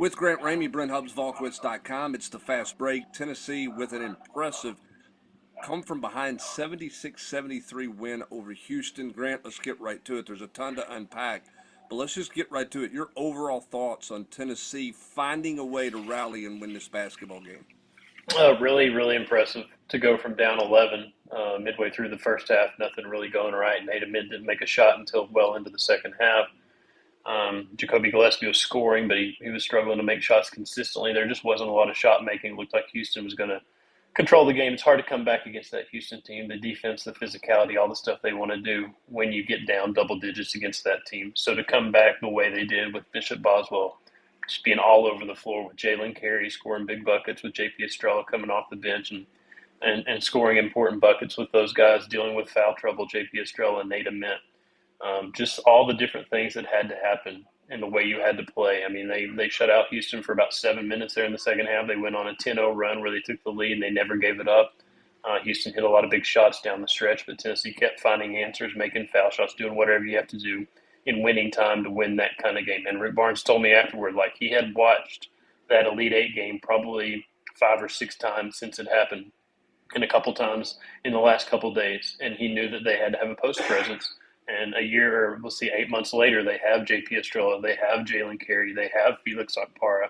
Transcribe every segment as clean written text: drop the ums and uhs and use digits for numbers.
With Grant Ramey, Brent Hubbs, Volquest.com. It's the fast break. Tennessee with an impressive come from behind 76-73 win over Houston. Grant, let's get right to it. There's a ton to unpack, but let's just get right to it. Your overall thoughts on Tennessee finding a way to rally and win this basketball game? Really, really impressive to go from down 11 midway through the first half, nothing really going right. And Nate Amid didn't make a shot until well into the second half. Jacoby Gillespie was scoring, but he was struggling to make shots consistently. There just wasn't a lot of shot making. It looked like Houston was going to control the game. It's hard to come back against that Houston team. The defense, the physicality, all the stuff they want to do when you get down double digits against that team. So to come back the way they did with Bishop Boswell just being all over the floor with Jalen Carey scoring big buckets, with JP Estrella coming off the bench and scoring important buckets with those guys dealing with foul trouble, JP Estrella and Nate Ament. Just all the different things that had to happen and the way you had to play. I mean, they shut out Houston for about 7 minutes there in the second half. They went on a 10-0 run where they took the lead and they never gave it up. Houston hit a lot of big shots down the stretch, but Tennessee kept finding answers, making foul shots, doing whatever you have to do in winning time to win that kind of game. And Rick Barnes told me afterward, like, he had watched that Elite Eight game probably 5 or 6 times since it happened and a couple times in the last couple of days. And he knew that they had to have a post presence. And a year, or we'll see, 8 months later, they have J.P. Estrella, they have Jalen Carey, they have Felix Okpara.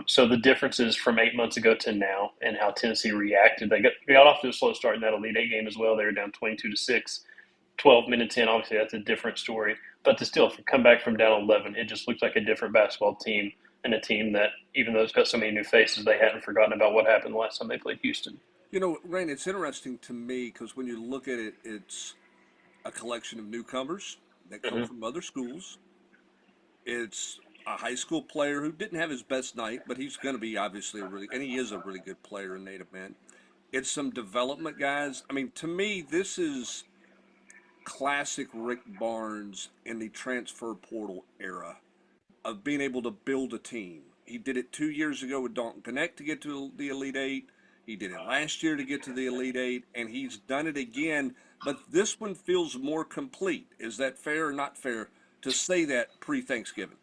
So the differences from 8 months ago to now and how Tennessee reacted, they got off to a slow start in that Elite Eight game as well. They were down 22-6, 12 minutes in. Obviously, that's a different story. But to still come back from down 11, it just looked like a different basketball team and a team that, even though it's got so many new faces, they hadn't forgotten about what happened the last time they played Houston. You know, Rain, it's interesting to me because when you look at it, it's a collection of newcomers that come Mm-hmm. from other schools. It's a high school player who didn't have his best night, but he's going to be obviously and he is a really good player in Native Men. It's some development guys. I mean, to me, this is classic Rick Barnes in the transfer portal era of being able to build a team. He did it 2 years ago with Dalton Connect to get to the Elite Eight. He did it last year to get to the Elite Eight, and he's done it again. But this one feels more complete. Is that fair or not fair to say that pre-Thanksgiving?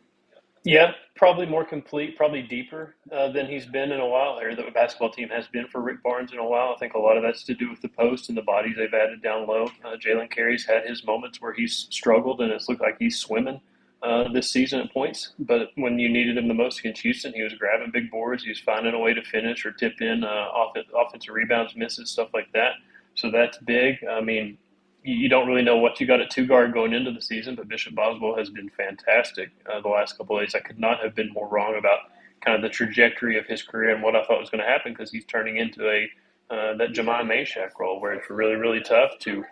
Yeah, probably more complete, probably deeper than he's been in a while, or the basketball team has been for Rick Barnes in a while. I think a lot of that's to do with the post and the bodies they've added down low. Jalen Carey's had his moments where he's struggled, and it's looked like he's swimming this season at points. But when you needed him the most against Houston, he was grabbing big boards. He was finding a way to finish or tip in offensive rebounds, misses, stuff like that. So that's big. I mean, you don't really know what you got at two guard going into the season, but Bishop Boswell has been fantastic the last couple of days. I could not have been more wrong about kind of the trajectory of his career and what I thought was going to happen, because he's turning into a that Jemai Meshack role where it's really, really tough to,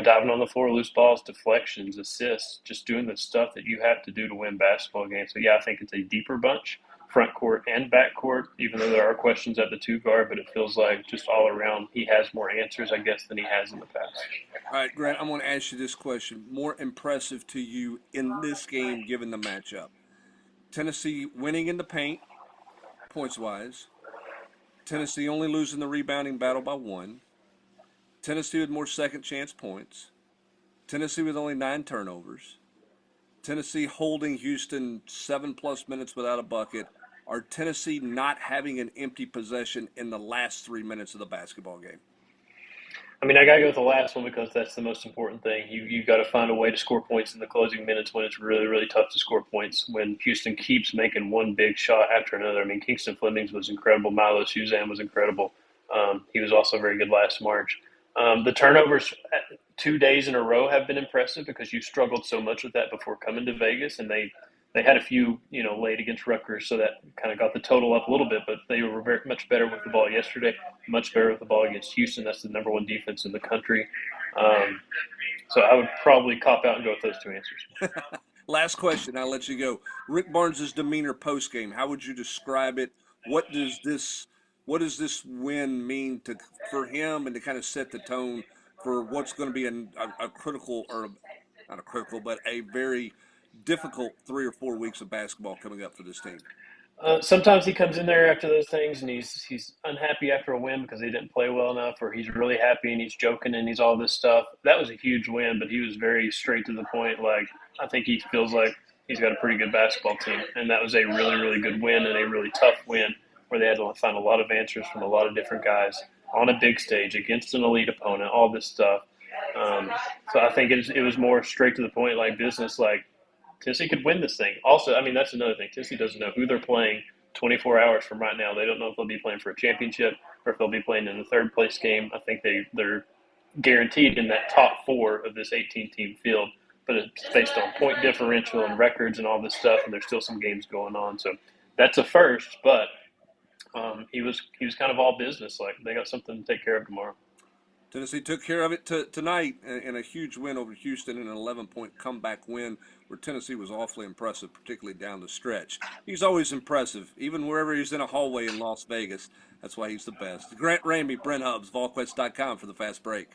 diving on the floor, loose balls, deflections, assists, just doing the stuff that you have to do to win basketball games. So, yeah, I think it's a deeper bunch, front court and back court, even though there are questions at the two guard, but it feels like just all around he has more answers, I guess, than he has in the past. All right, Grant, I'm going to ask you this question. More impressive to you in this game given the matchup? Tennessee winning in the paint, points-wise. Tennessee only losing the rebounding battle by one. Tennessee with more second-chance points. Tennessee with only 9 turnovers. Tennessee holding Houston 7+ minutes without a bucket. Are Tennessee not having an empty possession in the last 3 minutes of the basketball game? I mean, I got to go with the last one because that's the most important thing. You got to find a way to score points in the closing minutes when it's really, really tough to score points. When Houston keeps making one big shot after another. I mean, Kingston Flemings was incredible. Milo Suzanne was incredible. He was also very good last March. The turnovers 2 days in a row have been impressive because you struggled so much with that before coming to Vegas, and they had a few, late against Rutgers, so that kind of got the total up a little bit, but they were very much better with the ball yesterday, much better with the ball against Houston. That's the number one defense in the country. So I would probably cop out and go with those two answers. Last question, I'll let you go. Rick Barnes' demeanor post-game, how would you describe it? What does this win mean for him and to kind of set the tone for what's going to be a critical, or not a critical, but a very difficult 3 or 4 weeks of basketball coming up for this team? Sometimes he comes in there after those things and he's unhappy after a win because he didn't play well enough, or he's really happy and he's joking and he's all this stuff. That was a huge win, but he was very straight to the point. Like, I think he feels like he's got a pretty good basketball team, and that was a really, really good win and a really tough win where they had to find a lot of answers from a lot of different guys on a big stage against an elite opponent, all this stuff. Um, so I think it was more straight to the point, like business, like Tennessee could win this thing. Also, I mean, that's another thing. Tennessee doesn't know who they're playing 24 hours from right now. They don't know if they'll be playing for a championship or if they'll be playing in the third place game. I think they're guaranteed in that top four of this 18-team field, but it's based on point differential and records and all this stuff, and there's still some games going on. So that's a first, but he was kind of all business. Like they got something to take care of tomorrow. Tennessee took care of it tonight in a huge win over Houston in an 11-point comeback win where Tennessee was awfully impressive, particularly down the stretch. He's always impressive, even wherever he's in a hallway in Las Vegas. That's why he's the best. Grant Ramey, Brent Hubbs, Volquest.com for the fast break.